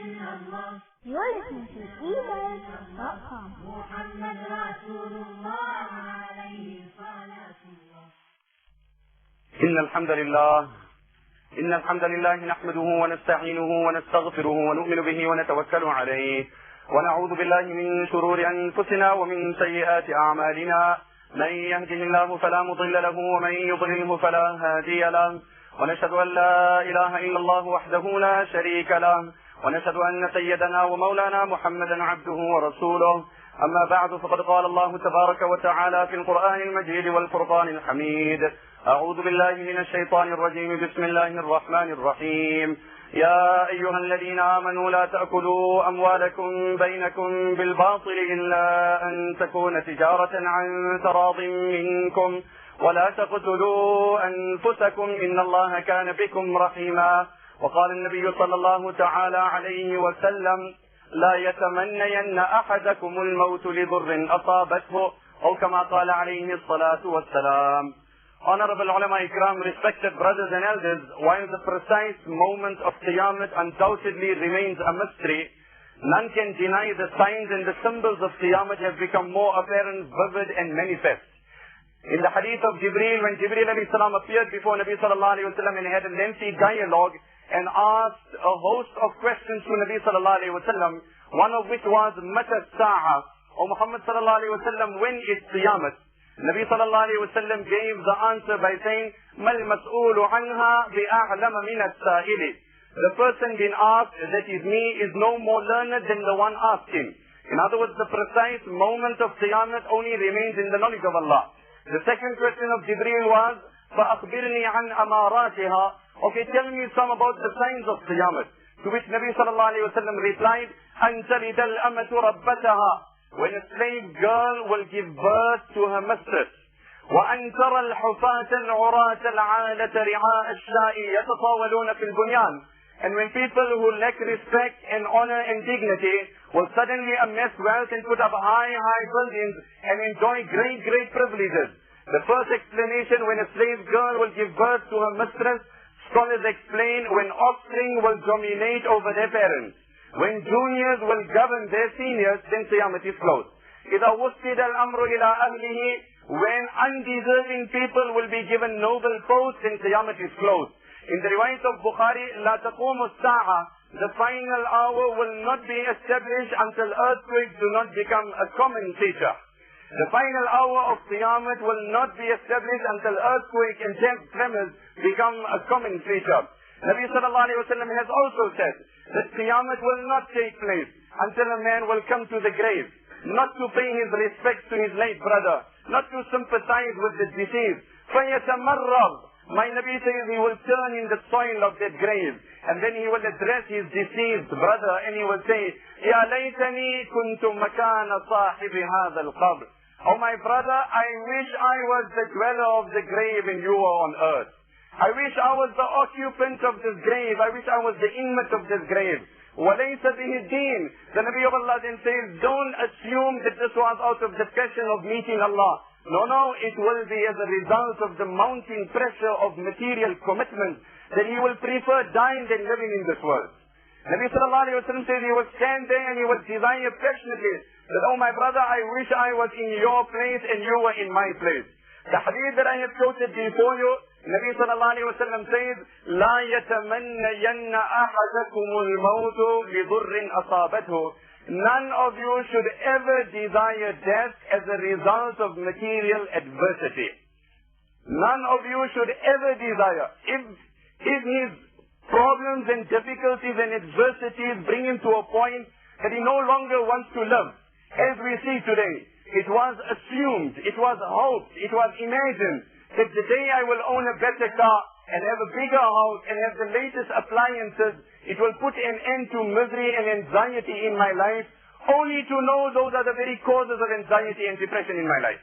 You're listening to eWorld.com. إن الحمد لله نحمده ونستعينه ونستغفره ونؤمن به ونتوكل عليه ونعوذ بالله من شرور أنفسنا ومن سيئات أعمالنا. من يهده الله فلا مضل له ومن يضلله فلا هادي له، ونشهد أن لا إله إلا الله وحده لا شريك له، ونشهد أن سيدنا ومولانا محمدا عبده ورسوله. أما بعد، فقد قال الله تبارك وتعالى في القرآن المجيد والفرقان الحميد: أعوذ بالله من الشيطان الرجيم، بسم الله الرحمن الرحيم. يا أيها الذين آمنوا لا تأكلوا أموالكم بينكم بالباطل إلا أن تكون تجارة عن تراض منكم، ولا تقتلوا أنفسكم إن الله كان بكم رحيما. وقال النبي صلى الله تعالى عليه وسلم: لا يتمنين أحدكم الموت لضر أصابته، أو كما قال عليه الصلاة والسلام. Honorable ulama ikram, respected brothers and elders, while the precise moment of Qiyamah undoubtedly remains a mystery, none can deny the signs and the symbols of Qiyamah have become more apparent, vivid and manifest. In the hadith of Jibreel, when Jibreel alayhi salam appeared before Nabi sallallahu alayhi wa sallam and had a lengthy dialogue and asked a host of questions to Nabi sallallahu alayhi wa sallam, one of which was, Mata Sa'a, O Muhammad sallallahu alayhi wa sallam, when is Qiyamah? Nabi sallallahu alayhi wa sallam gave the answer by saying, Mal mas'ulu anha bi'a'lama min as-sa'ili. The person being asked, that is me, is no more learned than the one asking. In other words, the precise moment of Qiyamah only remains in the knowledge of Allah. The second question of Jibreel was, فَأَخْبِرْنِي عَنْ أَمَارَاتِهَا. Okay, tell me some about the signs of Qiyamah. To which Nabi sallallahu alayhi wa sallam replied, أَنْ تَلِدَ الْأَمَةُ رَبَّتَهَا. When a slave girl will give birth to her mistress. وَأَنْ تَرَى الْحُفَاةَ الْعُرَاةَ الْعَالَةَ رِعَاءَ الشَّاءِ يَتَطَاوَلُونَ فِي الْبُنْيَانِ. And when people who lack respect and honor and dignity will suddenly amass wealth and put up high buildings and enjoy great privileges. The first explanation, when a slave girl will give birth to her mistress, scholars explain, when offspring will dominate over their parents. When juniors will govern their seniors, then Qiyamah is closed. إِذَا وُسِّدَ الْأَمْرُ إِلَىٰ أَهْلِهِ. When undeserving people will be given noble posts, then Qiyamah is closed. In the riwayat of Bukhari, لَا تَقُومُ السَّاعَةِ. The final hour will not be established until earthquakes do not become a common feature. The final hour of Qiyamah will not be established until earthquake and tremors become a common feature. Nabi sallallahu alayhi wa sallam has also said that Qiyamah will not take place until a man will come to the grave, not to pay his respects to his late brother, not to sympathize with the deceased. فَيَتَمَرَّض. My Nabi says he will turn in the soil of that grave, and then he will address his deceased brother, and he will say, يَا لَيْتَنِي كُنْتُ مَكَانَ صَاحِبِ هَذَا الْقَبْرِ. Oh my brother, I wish I was the dweller of the grave and you were on earth. I wish I was the occupant of this grave. I wish I was the inmate of this grave. وَلَيْسَ بِهِ الدِّينِ. The Nabi of Allah then says, don't assume that this was out of the passion of meeting Allah. No, it will be as a result of the mounting pressure of material commitment that he will prefer dying than living in this world. Nabi sallallahu alayhi wa sallam says he will stand there and he will desire passionately that, oh my brother, I wish I was in your place and you were in my place. The hadith that I have quoted before you, Nabi sallallahu alayhi wa sallam says, لا يتمنين أحدكم الموت لضر أصابته. None of you should ever desire death as a result of material adversity. None of you should ever desire. If his problems and difficulties and adversities bring him to a point that he no longer wants to live, as we see today, it was assumed, it was hoped, it was imagined that the day I will own a better car and have a bigger house and have the latest appliances, it will put an end to misery and anxiety in my life, only to know those are the very causes of anxiety and depression in my life.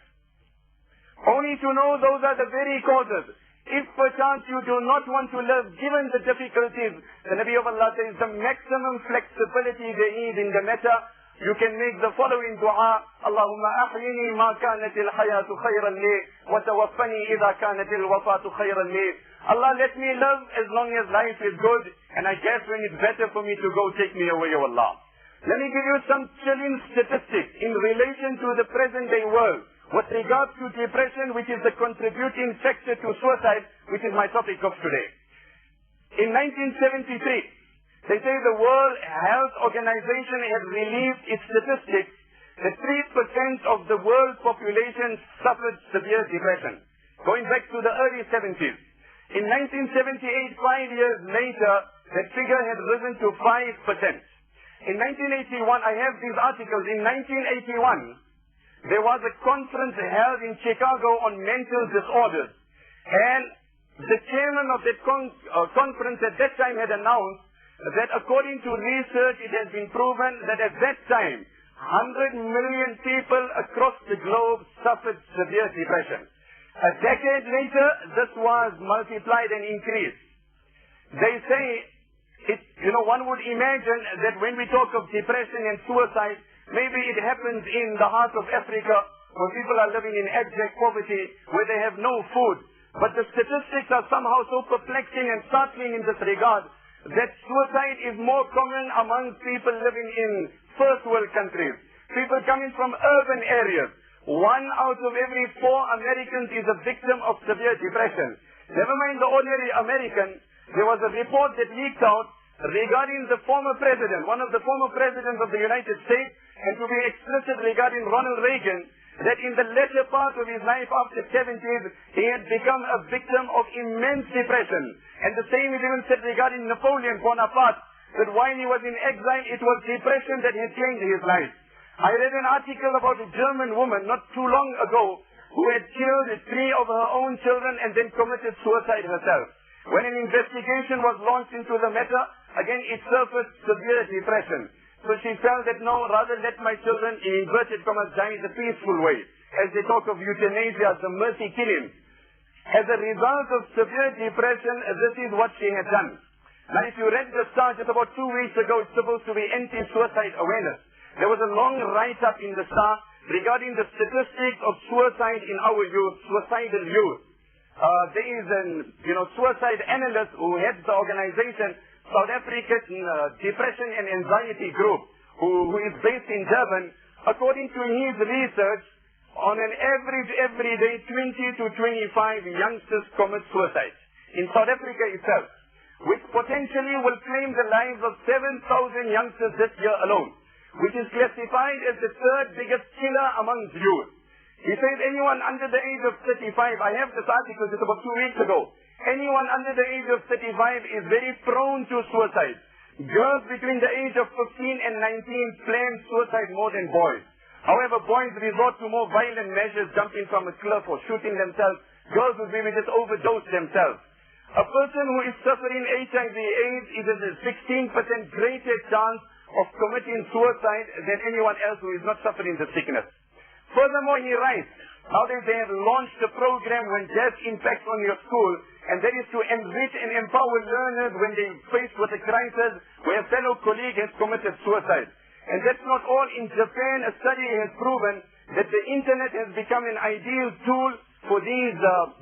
Only to know those are the very causes. If perchance you do not want to live, given the difficulties, the Nabi of Allah says the maximum flexibility there is in the matter, you can make the following dua: Allahumma ahyini ma kanat al-hayatu khayran li, wa tawaffani idha kanat al-wafatu khayran li. Allah, let me live as long as life is good, and I guess when it's better for me to go, take me away, O Allah. Let me give you some chilling statistics in relation to the present day world with regards to depression, which is the contributing factor to suicide, which is my topic of today. In 1973, they say the World Health Organization has released its statistics that 3% of the world population suffered severe depression, going back to the early 70s. In 1978, 5 years later, that figure had risen to 5%. In 1981, I have these articles. In 1981, there was a conference held in Chicago on mental disorders. And the chairman of that conference at that time had announced that according to research, it has been proven that at that time, 100 million people across the globe suffered severe depression. A decade later, this was multiplied and increased. They say, one would imagine that when we talk of depression and suicide, maybe it happens in the heart of Africa, where people are living in abject poverty, where they have no food. But the statistics are somehow so perplexing and startling in this regard, that suicide is more common among people living in first world countries, people coming from urban areas. 1 out of every 4 Americans is a victim of severe depression. Never mind the ordinary American. There was a report that leaked out regarding the former president, one of the former presidents of the United States, and to be explicit regarding Ronald Reagan, that in the latter part of his life after 70s, he had become a victim of immense depression. And the same is even said regarding Napoleon Bonaparte, that while he was in exile, it was depression that had changed his life. I read an article about a German woman not too long ago who had killed 3 of her own children and then committed suicide herself. When an investigation was launched into the matter, again it surfaced severe depression. So she felt that no, rather let my children, in inverted commas, die the peaceful way. As they talk of euthanasia, the mercy killing. As a result of severe depression, this is what she had done. Now if you read the Star just about 2 weeks ago, it's supposed to be anti-suicide awareness. There was a long write-up in the Star regarding the statistics of suicide in our youth, suicidal youth. There is an, suicide analyst who heads the organization, South African Depression and Anxiety Group, who is based in Durban. According to his research, on an average every day, 20 to 25 youngsters commit suicide in South Africa itself, which potentially will claim the lives of 7,000 youngsters this year alone, which is classified as the 3rd biggest killer amongst youth. He says anyone under the age of 35, I have this article just about 2 weeks ago, anyone under the age of 35 is very prone to suicide. Girls between the age of 15 and 19 plan suicide more than boys. However, boys resort to more violent measures, jumping from a cliff or shooting themselves. Girls would maybe just overdose themselves. A person who is suffering HIV/AIDS is at a 16% greater chance of committing suicide than anyone else who is not suffering the sickness. Furthermore, he writes, now that they have launched a program when death impacts on your school, and that is to enrich and empower learners when they are faced with a crisis where a fellow colleague has committed suicide. And that's not all. In Japan, a study has proven that the internet has become an ideal tool for these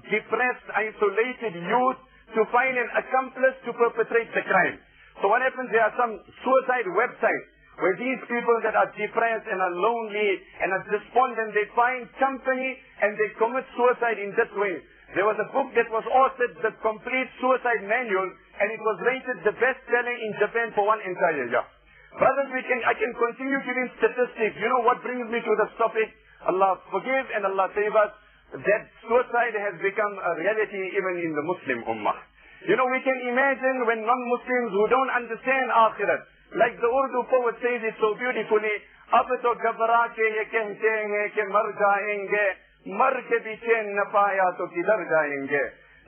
depressed, isolated youth to find an accomplice to perpetrate the crime. So what happens, there are some suicide websites where these people that are depressed and are lonely and are despondent, they find company and they commit suicide in that way. There was a book that was authored, The Complete Suicide Manual, and it was rated the best-seller in Japan for 1 entire year. Brothers, I can continue giving statistics. You know what brings me to this topic? Allah forgive and Allah save us. That suicide has become a reality even in the Muslim Ummah. We can imagine when non-Muslims who don't understand Akhirat, like the Urdu poet says it so beautifully, अब तो घबरा के ये कहते हैं कि मर जाएंगे, मर के भी चैन न पाया तो किधर जाएंगे.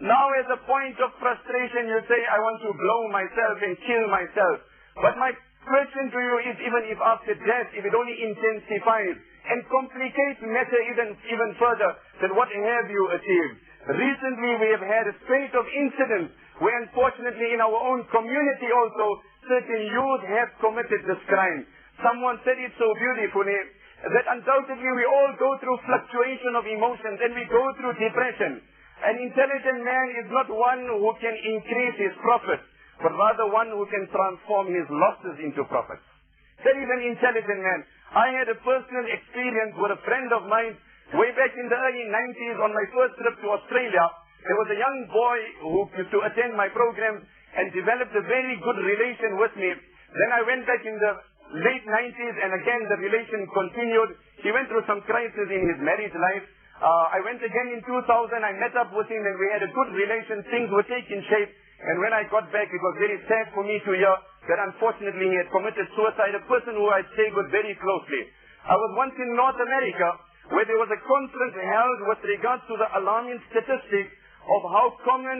Now as a point of frustration you say, I want to blow myself and kill myself. But my question to you is, even if after death, if it only intensifies and complicates matter even further, then what have you achieved? Recently we have had a spate of incidents where unfortunately in our own community also certain youth have committed this crime. Someone said it so beautifully that undoubtedly we all go through fluctuation of emotions and we go through depression. An intelligent man is not one who can increase his profits, but rather one who can transform his losses into profits. That is an intelligent man. I had a personal experience with a friend of mine way back in the early 90s on my first trip to Australia. There was a young boy who used to attend my programs and developed a very good relation with me. Then I went back in the late 90s and again the relation continued. He went through some crisis in his marriage life. I went again in 2000. I met up with him and we had a good relation. Things were taking shape. And when I got back, it was very sad for me to hear that unfortunately he had committed suicide, a person who I stayed with very closely. I was once in North America where there was a conference held with regards to the alarming statistics of how common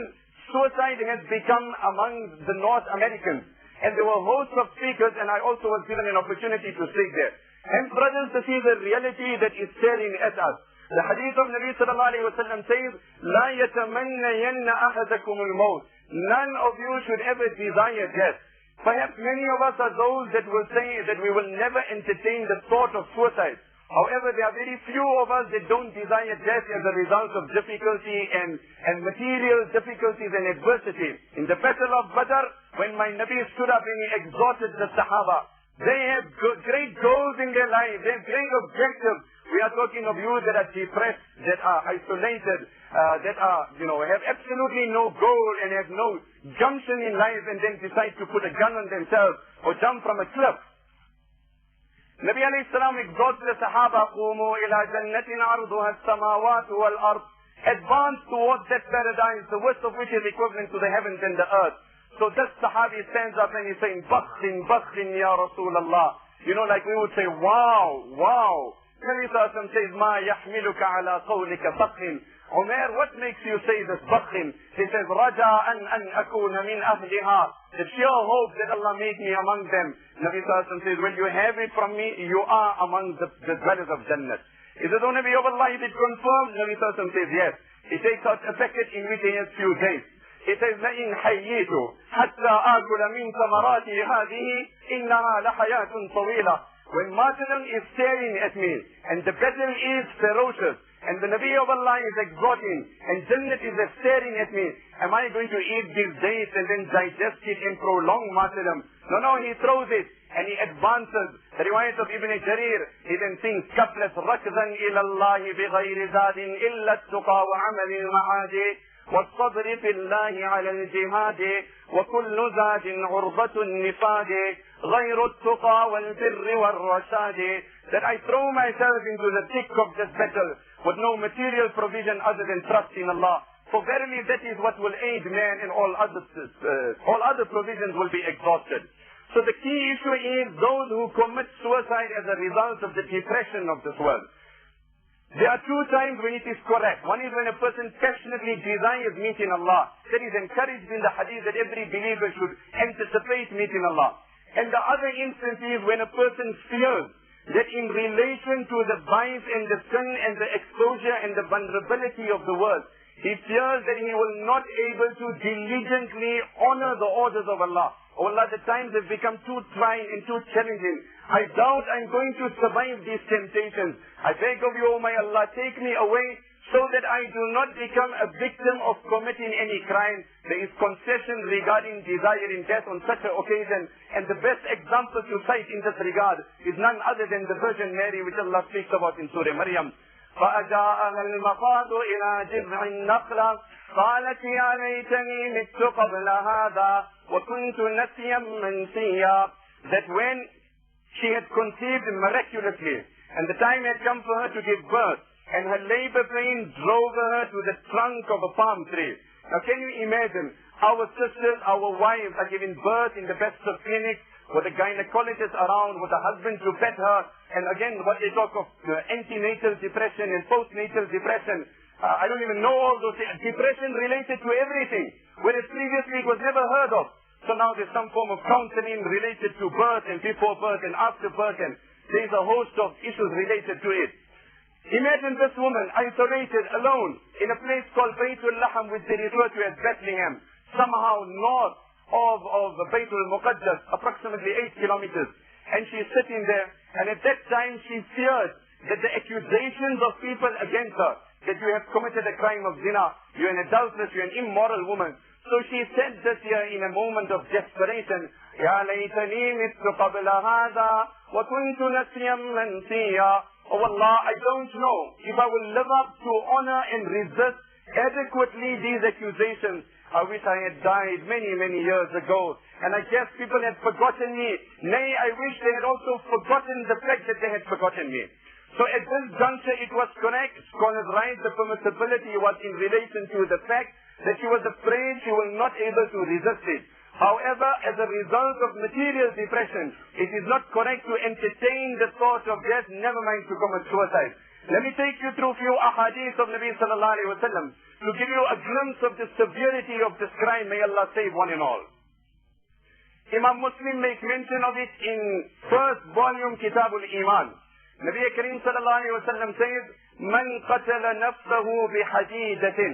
suicide has become among the North Americans. And there were hosts of speakers and I also was given an opportunity to speak there. And brothers, to see the reality that is staring at us. The hadith of Nabi sallallahu alayhi wa sallam says, لا يتمنين أحدكم الموت. None of you should ever desire death. Perhaps many of us are those that will say that we will never entertain the thought of suicide. However, there are very few of us that don't desire death as a result of difficulty and material difficulties and adversity. In the battle of Badr, when my Nabi stood up and he exhorted the Sahaba, they have great goals in their life, they have great objectives. We are talking of you that are depressed, that are isolated, that are, have absolutely no goal and have no gumption in life and then decide to put a gun on themselves or jump from a cliff. Nabi alayhi salam exhorts the Sahaba, قُومُوا إِلَى جَنَّةٍ عَرْضُهَا السَّمَاوَاتُ وَالْأَرْضِ. Advance towards that paradise, the width of which is equivalent to the heavens and the earth. So this Sahabi stands up and he's saying, Bakhin, Bakhin, Ya Rasulullah. Like we would say, wow, wow. Nabi sallallahu alayhi wa sallam says, مَا يَحْمِلُكَ عَلَى قَوْلِكَ بَخٍ. Umar, what makes you say this bakhin? He says, رَجَاءً أَنْ أَكُونَ مِنْ أَهْلِهَا. The sheer hope that Allah made me among them. Nabi sallallahu alayhi wa sallam says, when you have it from me, you are among the dwellers of Jannah. Is it, O Nabi of Allah, is it confirmed? Nabi sallallahu alayhi wa sallam says, yes. He takes out a packet in which he has few days. He says, لَإِنْ حَيِّيتُ حَتَّى آكُلَ مِنْ ثَمَرَاتِ هَذِهِ إِنَّهَا لَحَيَاةٌ طَوِيلَةٌ. When martyrdom is staring at me, and the battle is ferocious, and the Nabi of Allah is exhorting, and Jannah is staring at me, am I going to eat these dates and then digest it and prolong martyrdom? No, he throws it, and he advances. The riwayat of Ibn Jarir, he then sings, كَفْلَتْ رَكْزًا إِلَى اللَّهِ بِغَيْرِ زَادٍ إِلَّا التُّقَى وَعَمَلِ الْمَعَادِ والصبر في الله على الجهاد وكل زاد عربة النفاد غير التقى والبر والرشاد. That I throw myself into the thick of this battle with no material provision other than trust in Allah. For verily that is what will aid man, and all other provisions will be exhausted. So the key issue is those who commit suicide as a result of the depression of this world. There are two times when it is correct. One is when a person passionately desires meeting Allah. That is encouraged in the hadith that every believer should anticipate meeting Allah. And the other instance is when a person fears that in relation to the vice and the sin and the exposure and the vulnerability of the world, he fears that he will not able to diligently honor the orders of Allah. Oh Allah, the times have become too trying and too challenging. I doubt I'm going to survive these temptations. I beg of you, oh my Allah, take me away so that I do not become a victim of committing any crime. There is concession regarding desiring death on such an occasion. And the best example to cite in this regard is none other than the Virgin Mary, which Allah speaks about in Surah Maryam. فَأَجَاءَهَا الْمَخَاضُ إِلَى جِذْعِ النَّخْلَةِ قَالَتْ يَا لَيْتَنِي مِتُّ قَبْلَ هَذَا وَكُنْتُ نَسْيًا مَنْسِيًّا. That when she had conceived miraculously, and the time had come for her to give birth, and her labor pain drove her to the trunk of a palm tree. Now can you imagine, our sisters, our wives are giving birth in the best of clinics, with a gynecologist around, with a husband to pet her, and again what they talk of antenatal depression and postnatal depression. I don't even know all those things. Depression related to everything, whereas previously it was never heard of. So now there's some form of counseling related to birth and before birth and after birth, and there's a host of issues related to it. Imagine this woman isolated, alone, in a place called Baytul Laham, which they refer to as Bethlehem, somehow north of Baytul Muqaddas, approximately 8 kilometers. and she's sitting there, and at that time she feared that the accusations of people against her, that you have committed a crime of zina, you're an adulteress, you're an immoral woman. So she said this here in a moment of desperation, يَا لَيْتَنِي مِتُّ قَبْلَ هَذَا وَكُنْتُ نَسْيًا مَنْسِيًّا. Oh Allah, I don't know if I will live up to honor and resist adequately these accusations. I wish I had died many, many years ago. And I guess people had forgotten me. Nay, I wish they had also forgotten the fact that they had forgotten me. So at this juncture it was correct. Scholars write the permissibility was in relation to the fact that she was afraid she was not able to resist it. However, as a result of material depression, it is not correct to entertain the thought of death, never mind to commit suicide. Let me take you through a few ahadith of Nabi sallallahu alayhi wa sallam to give you a glimpse of the severity of this crime. May Allah save one and all. Imam Muslim makes mention of it in first volume Kitabul Iman. Nabi Kareem sallallahu alayhi wa sallam says, Man qatala nafsahu bihadidatin.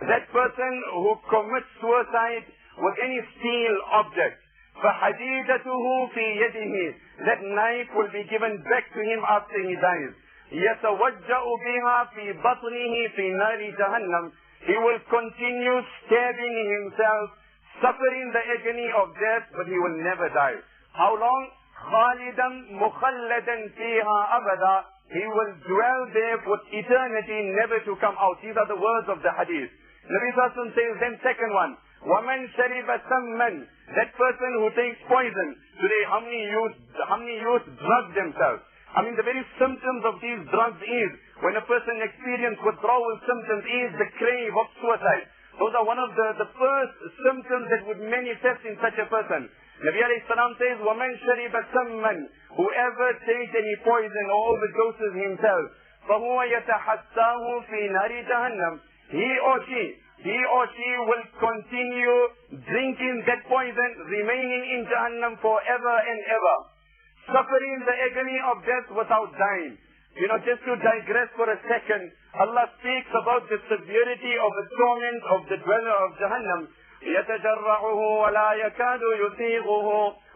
That person who commits suicide with any steel object, فَحَدِيدَتُهُ فِي يَدِهِ. That knife will be given back to him after he dies. يَتَوَجَّأُ بِهَا فِي بَطْنِهِ فِي نَارِ جَهَنَّمْ. He will continue stabbing himself, suffering the agony of death, but he will never die. How long? خَالِدًا مُخَلَّدًا فِيهَا أَبَدًا. He will dwell there for eternity, never to come out. These are the words of the hadith. Nabi Sallallahu Alaihi Wasallam says, then second one, وَمَنْ شَرِبَ سَمًّا. That person who takes poison. Today, how many youth drug themselves? I mean, the very symptoms of these drugs is, when a person experiences withdrawal symptoms, is the crave of suicide. Those are one of the first symptoms that would manifest in such a person. Nabi alayhi salam says, وَمَنْ شَرِبَ سَمًّا. Whoever takes any poison or overdoses himself, فَهُوَ يَتَحَسَّاهُ فِي نَارِ جَهَنَّمْ. He or she will continue drinking that poison, remaining in Jahannam forever and ever, suffering the agony of death without dying. You know, just to digress for a second, Allah speaks about the severity of the torment of the dweller of Jahannam. يَتَجَرَّعُهُ وَلَا يَكَادُ يُسِيغُهُ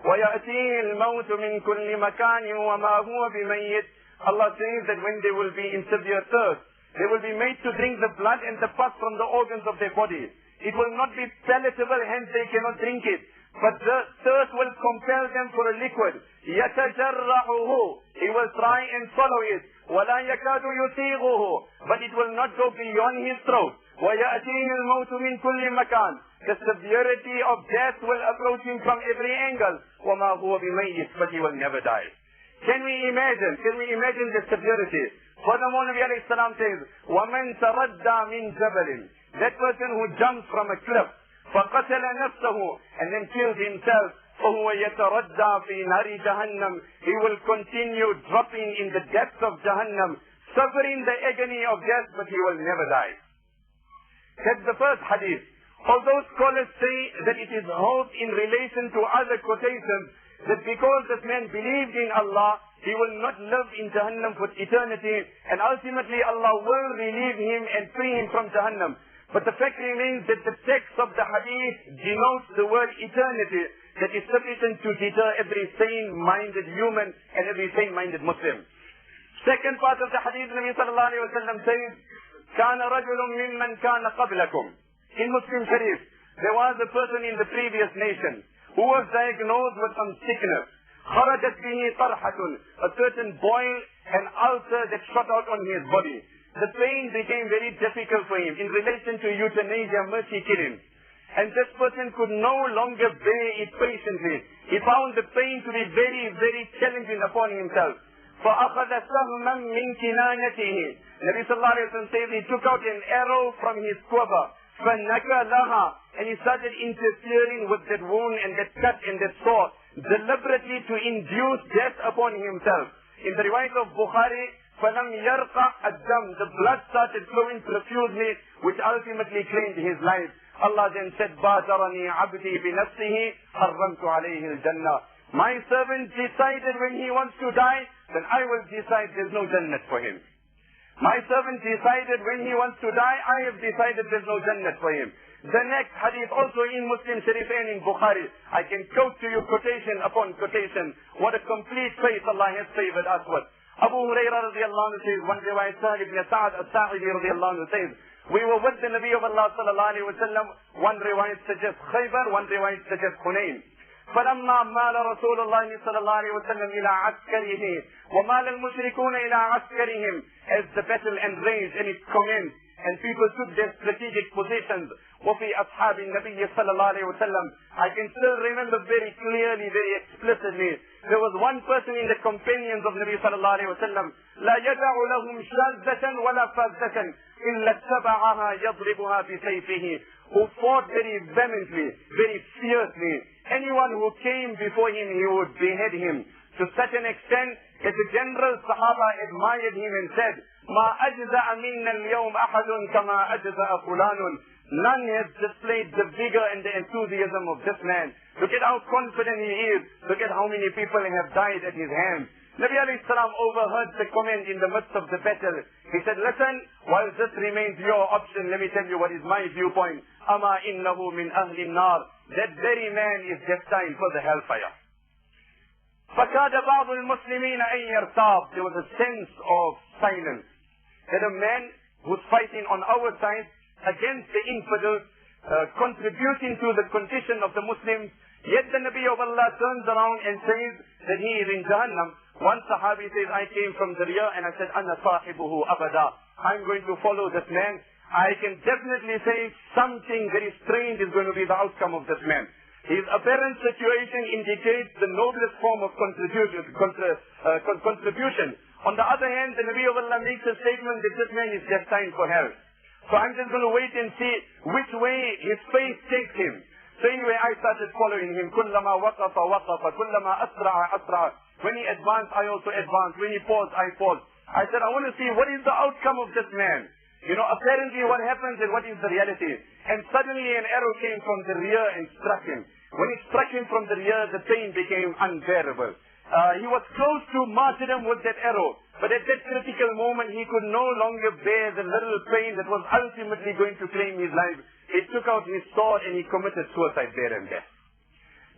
وَيَأْتِيهِ الْمَوْتُ مِنْ كُلِّ مَكَانٍ وَمَا هُوَ بِمَيِّتٍ. Allah says that when they will be in severe thirst, they will be made to drink the blood and the pus from the organs of their body. It will not be palatable, hence they cannot drink it. But the thirst will compel them for a liquid. يَتَجَرَّعُهُ. He will try and swallow it. وَلَا يَكَادُ يُسِيغُهُ. But it will not go beyond his throat. وَيَأْتِيهِ الْمَوْتُ مِنْ كُلِّ مَكَانٍ. The severity of death will approach him from every angle. وَمَا هُوَ بِمَيِّتٍ. But he will never die. Can we imagine the severity? Furthermore, Nabi alayhi salam says, وَمَنْ تَرَدَّى مِنْ جَبَلٍ. That person who jumps from a cliff, فَقَتَلَ نَفْسَهُ, and then kills himself, فَهُوَ يَتَرَدَّى فِي نَارِ جَهَنَّمْ. He will continue dropping in the depths of Jahannam, suffering the agony of death, but he will never die. That's the first hadith. Although scholars say that it is held in relation to other quotations, that because this man believed in Allah, he will not live in Jahannam for eternity, and ultimately Allah will relieve him and free him from Jahannam. But the fact remains that the text of the hadith denotes the word eternity, that is sufficient to deter every sane-minded human and every sane-minded Muslim. Second part of the hadith, Nabi sallallahu alayhi wa sallam says, كَانَ رَجُلٌ مِمَّنْ كَانَ قَبْلَكُمْ. In Muslim Sharif, there was a person in the previous nation who was diagnosed with some sickness. خرجت به طرحة. A certain boil, an ulcer that shot out on his body. The pain became very difficult for him. In relation to euthanasia, mercy killing. And this person could no longer bear it patiently. He found the pain to be very, very challenging upon himself. فَأَخَذَ سَهْمًا مِنْ كِنَانَتِهِ. Nabi sallallahu alayhi wa sallam says he took out an arrow from his quiver. فَنَكَلَهَا. And he started interfering with that wound and that cut and that sore, deliberately to induce death upon himself. In the riwayat of Bukhari, فَلَمْ يَرْقَعْ الدَّمْ. The blood started flowing profusely, which ultimately claimed his life. Allah then said, بَادَرَنِي عَبْدِي بِنَفْسِهِ حَرَّمْتُ عَلَيْهِ الْجَنَّةِ. My servant decided when he wants to die, then I will decide there's no Jannat for him. My servant decided when he wants to die, I have decided there's no Jannat for him. The next hadith also in Muslim Sharif and in Bukhari. I can quote to you quotation upon quotation. What a complete faith Allah has favored us with. Abu Hurairah radiallahu anhu says, one riwayat Sahih ibn Sa'ad al-Sa'idi radiallahu anhu says, we were with the Nabi of Allah sallallahu alayhi wa sallam. One riwayat suggests Khaybar, one riwayat suggests Hunayn. فلما مال رسول الله صلى الله عليه وسلم إلى عسكره ومال المشركون إلى عسكرهم, as the battle enraged and it commenced and people took their strategic positions. وفي أصحاب النبي صلى الله عليه وسلم, I can still remember very clearly, very explicitly, there was one person in the companions of Nabi صلى الله عليه وسلم, لا يدع لهم شاذة ولا فاذة إلا اتبعها يضربها بسيفه, who fought very vehemently, very fiercely. Anyone who came before him, he would behead him. To such an extent that the general Sahaba admired him and said, ما أجزأ منا اليوم أحد كما أجزأ فلان. None has displayed the vigor and the enthusiasm of this man. Look at how confident he is. Look at how many people have died at his hands. Nabi alayhi salam overheard the comment in the midst of the battle. He said, listen, while this remains your option, let me tell you what is my viewpoint. Ama innahu min ahli nar. That very man is destined for the hellfire. فَكَادَ بَعْضُ الْمُسْلِمِينَ أَنْ يَرْتَابْ. There was a sense of silence. That a man who's fighting on our side against the infidels, contributing to the condition of the Muslims, yet the Nabi of Allah turns around and says that he is in Jahannam. One Sahabi says, I came from the rear and I said, أَنَا صَاحِبُهُ أَبَدًا. I'm going to follow this man. I can definitely say something very strange is going to be the outcome of this man. His apparent situation indicates the noblest form of contribution. On the other hand, the Nabi of Allah makes a statement that this man is destined for hell. So I'm just going to wait and see which way his faith takes him. So anyway, I started following him. كُلَّمَا وَقَفَ وَقَفَ كُلَّمَا أَسْرَعَ أَسْرَعَ. When he advanced, I also advanced. When he paused, I paused. I said, I want to see what is the outcome of this man. You know, apparently what happens and what is the reality. And suddenly an arrow came from the rear and struck him. When it struck him from the rear, the pain became unbearable. He was close to martyrdom with that arrow. But at that critical moment, he could no longer bear the little pain that was ultimately going to claim his life. He took out his sword and he committed suicide there and there.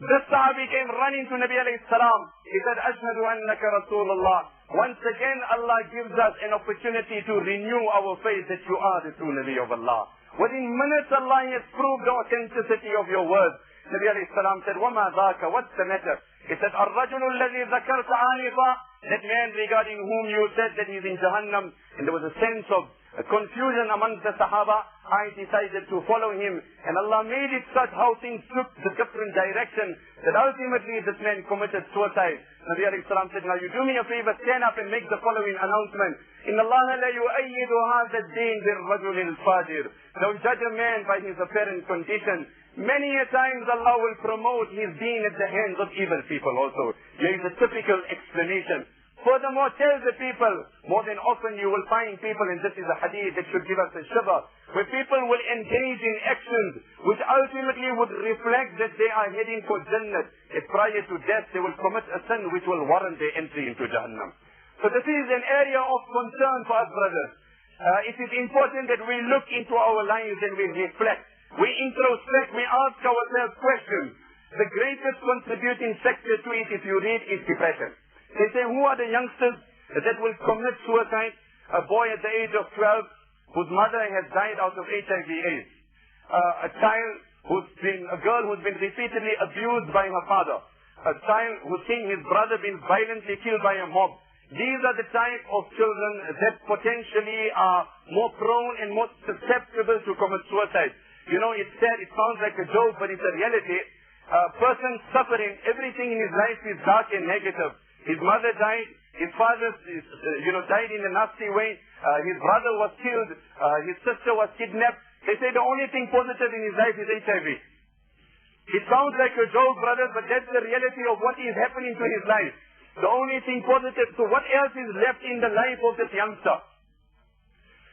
This Sahabi came running to Nabi alayhi salam. He said, Ashhadu annaka Rasulullah. Once again, Allah gives us an opportunity to renew our faith that you are the true Nabi of Allah. Within minutes, Allah has proved the authenticity of your words. Nabi alayhi salam said, وَمَا ذَاكَ? What's the matter? He said, الرَّجُلُ الَّذِي ذَكَرْتَ عَانِفًا. That man regarding whom you said that he's in Jahannam. And there was a sense of confusion amongst the Sahaba. I decided to follow him. And Allah made it such how things took the different direction that ultimately this man committed suicide. Nabi alayhi salam said, now you do me a favor, stand up and make the following announcement. إِنَّ اللَّهَ لَيُؤَيِّدُ هَذَا الدِّينِ بِالرَّجُلِ الْفَاجِرِ. Don't judge a man by his apparent condition. Many a times Allah will promote his deen at the hands of evil people also. Here is a typical explanation. Furthermore, tell the people, more than often you will find people, and this is a hadith that should give us a shiver, where people will engage in actions which ultimately would reflect that they are heading for Jannah. If prior to death they will commit a sin which will warrant their entry into Jahannam. So this is an area of concern for us, brothers. It is important that we look into our lives and we reflect. We introspect, we ask ourselves questions. The greatest contributing factor to it, if you read, is depression. They say, who are the youngsters that will commit suicide? A boy at the age of 12 whose mother has died out of HIV/AIDS. A girl who's been repeatedly abused by her father. A child who's seen his brother being violently killed by a mob. These are the type of children that potentially are more prone and more susceptible to commit suicide. You know, it's sad, it sounds like a joke, but it's a reality. A person suffering, everything in his life is dark and negative. His mother died, his father died in a nasty way, his brother was killed, his sister was kidnapped. They say the only thing positive in his life is HIV. It sounds like a joke, brothers, but that's the reality of what is happening to his life. The only thing positive. So what else is left in the life of this youngster?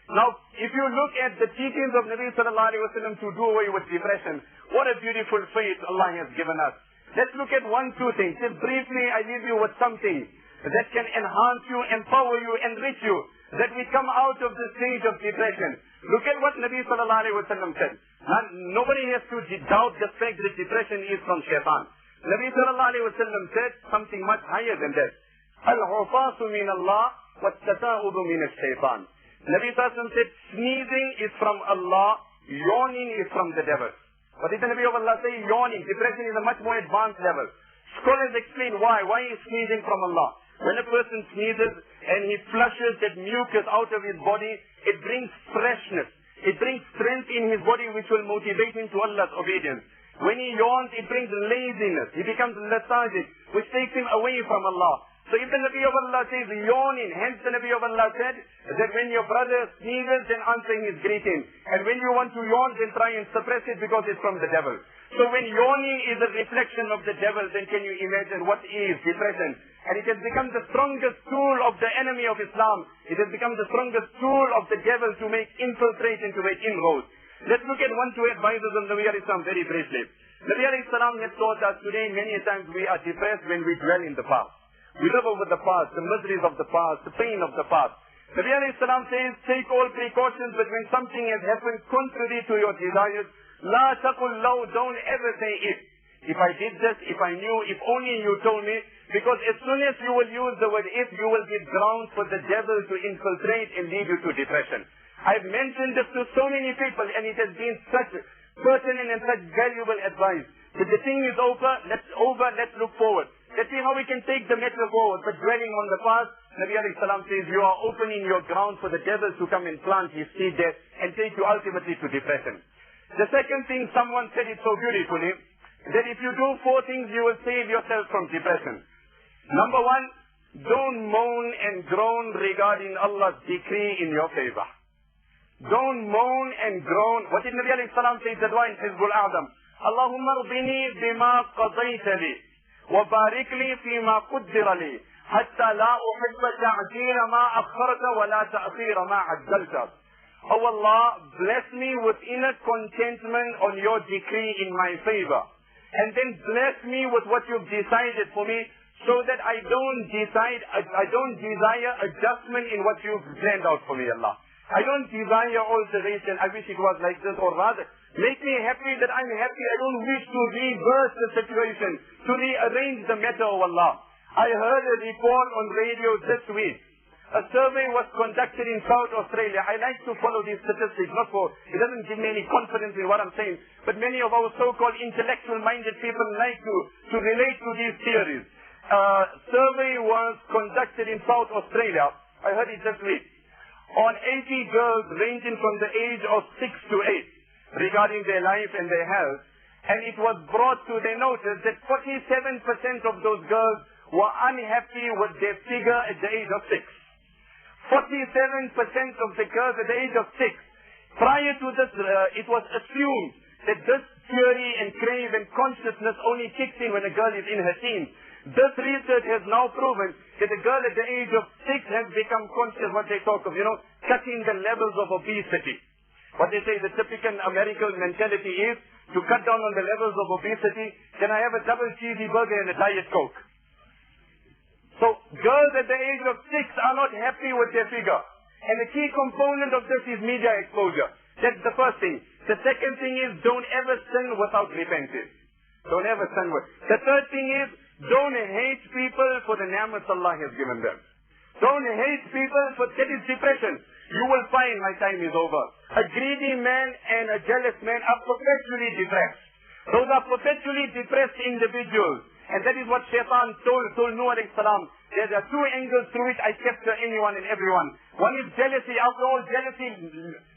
Now, if you look at the teachings of Nabi sallallahu alayhi wa sallam to do away with depression, what a beautiful faith Allah has given us. Let's look at two things. Just briefly, I leave you with something that can enhance you, empower you, enrich you, that we come out of the stage of depression. Look at what Nabi sallallahu alayhi wa sallam said. Nobody has to doubt the fact that depression is from shaitan. Nabi sallallahu alayhi wa sallam said something much higher than that. Al-ufasu min Allah wa-tata'udu min al-shaytan. Nabi sallallahu alayhi wa sallam said sneezing is from Allah, yawning is from the devil. What did the Nabi of Allah say? Yawning. Depression is a much more advanced level. Scholars explain why. Why is sneezing from Allah? When a person sneezes and he flushes that mucus out of his body, it brings freshness. It brings strength in his body which will motivate him to Allah's obedience. When he yawns, it brings laziness. He becomes lethargic, which takes him away from Allah. So if the Nabi of Allah says yawning, hence the Nabi of Allah said that when your brother sneezes, then answer his greeting. And when you want to yawn, then try and suppress it because it's from the devil. So when yawning is a reflection of the devil, then can you imagine what is depression? And it has become the strongest tool of the enemy of Islam. It has become the strongest tool of the devil to infiltrate and to make inroads. Let's look at 1 to 8 advices of Nabi alayhi salam very briefly. Nabi alayhi salam has taught us today many times we are depressed when we dwell in the past. We live over the past, the miseries of the past, the pain of the past. Nabi alayhi salam says, take all precautions, but when something has happened contrary to your desires, la taqul law, don't ever say if. If I did this, if I knew, if only you told me. Because as soon as you will use the word if, you will give ground for the devil to infiltrate and lead you to depression. I've mentioned this to so many people, and it has been such pertinent and such valuable advice. If the thing is over, let's look forward. Let's see how we can take the matter forward. But dwelling on the past, Nabi alayhi salam says, you are opening your ground for the devil to come and plant his seed there and take you ultimately to depression. The second thing, someone said it so beautifully, that if you do 4 things, you will save yourself from depression. Number 1, don't moan and groan regarding Allah's decree in your favor. Don't moan and groan. What did Nabi alayhi salam say? The dua in Hizbul A'zam. Allahumma ardini bima qadayta li wa barik li fima qaddara li hatta la uhibba ta'jila ma akharta wa la ta'khira ma ajjalta. Oh Allah, bless me with inner contentment on your decree in my favor. And then bless me with what you've decided for me, so that I don't desire adjustment in what you've planned out for me, Allah. I don't desire alteration. I wish it was like this, or rather, make me happy that I'm happy. I don't wish to reverse the situation, to rearrange the matter, oh Allah. I heard a report on radio this week. A survey was conducted in South Australia. I like to follow these statistics, it doesn't give me any confidence in what I'm saying, but many of our so-called intellectual-minded people like to relate to these theories. A survey was conducted in South Australia. I heard it this week. On 80 girls ranging from the age of 6 to 8 regarding their life and their health. And it was brought to their notice that 47% of those girls were unhappy with their figure at the age of 6. 47% of the girls at the age of 6. Prior to this, it was assumed that this theory and crave and consciousness only kicks in when a girl is in her teens. This research has now proven that a girl at the age of 6 has become conscious, what they talk of, cutting the levels of obesity. What they say, the typical American mentality is to cut down on the levels of obesity. Can I have a double cheesy burger and a Diet Coke? So girls at the age of 6 are not happy with their figure. And the key component of this is media exposure. That's the first thing. The second thing is don't ever sin without repenting. Don't ever sin with. The third thing is don't hate people for the ni'mat Allah has given them. Don't hate people for that is depression. You will find my time is over. A greedy man and a jealous man are perpetually depressed. Those are perpetually depressed individuals. And that is what Shaitan told Nuh alayhi salam. There are 2 angles through which I capture anyone and everyone. One is jealousy. After all, jealousy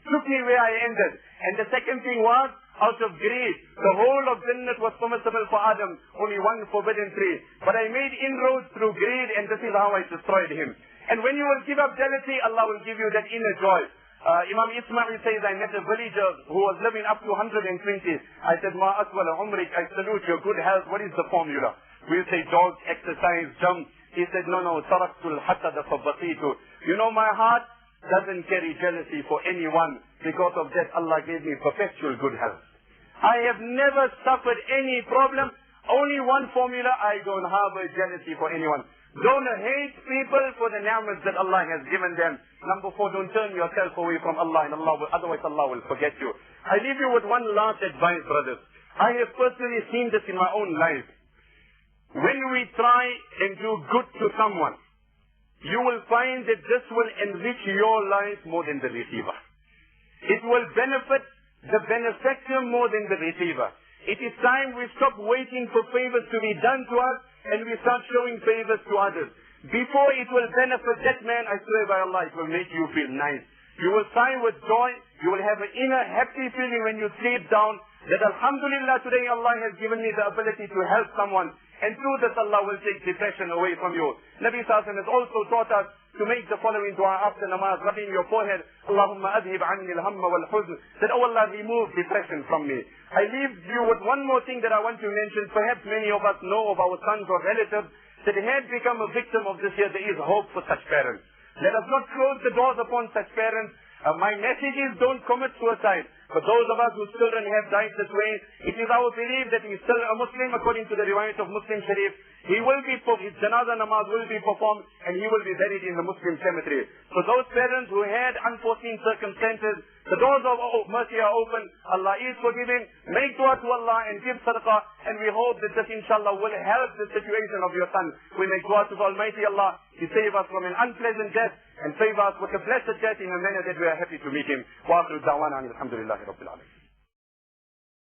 took me where I ended. And the second thing was out of greed. The whole of Jannat was permissible for Adam. Only one forbidden tree. But I made inroads through greed, and this is how I destroyed him. And when you will give up jealousy, Allah will give you that inner joy. Imam Ismail says, I met a villager who was living up to 120. I said, Ma aswala umrik, I salute your good health. What is the formula? We say jog, exercise, jump. He said, no, taraktul hasada fabatitu. My heart doesn't carry jealousy for anyone. Because of that, Allah gave me perpetual good health. I have never suffered any problem Only one formula: I don't harbor jealousy for anyone. Don't hate people for the ni'mas that Allah has given them. Number 4, don't turn yourself away from Allah, and otherwise Allah will forget you. I leave you with one last advice, brothers. I have personally seen this in my own life. When we try and do good to someone, you will find that this will enrich your life more than the receiver. It will benefit the benefactor more than the receiver. It is time we stop waiting for favors to be done to us and we start showing favors to others. Before it will benefit that man, I swear by Allah, it will make you feel nice. You will sigh with joy. You will have an inner happy feeling when you sleep down that Alhamdulillah, today Allah has given me the ability to help someone. And through this, Allah will take depression away from you. Nabi Sallallahu Alaihi Wasallam has also taught us to make the following dua after namaz, rubbing your forehead. Allahumma adhib anni al-hamma wal-huzn. That, oh Allah, remove depression from me. I leave you with one more thing that I want to mention. Perhaps many of us know of our sons or relatives that had become a victim of this here. There is hope for such parents. Let us not close the doors upon such parents. My message is, don't commit suicide. For those of us whose children have died this way, it is our belief that he is still a Muslim according to the riwayat of Muslim Sharif. His janazah namaz will be performed and he will be buried in the Muslim cemetery. For those parents who had unforeseen circumstances, the doors of mercy are open. Allah is forgiving. Make dua to Allah and give sadaqah, and we hope that this inshallah will help the situation of your son. We make dua to the Almighty Allah to save us from an unpleasant death and save us with a blessed death in a manner that we are happy to meet him. Wa akhiru da'wana alhamdulillahi rabbil alamin.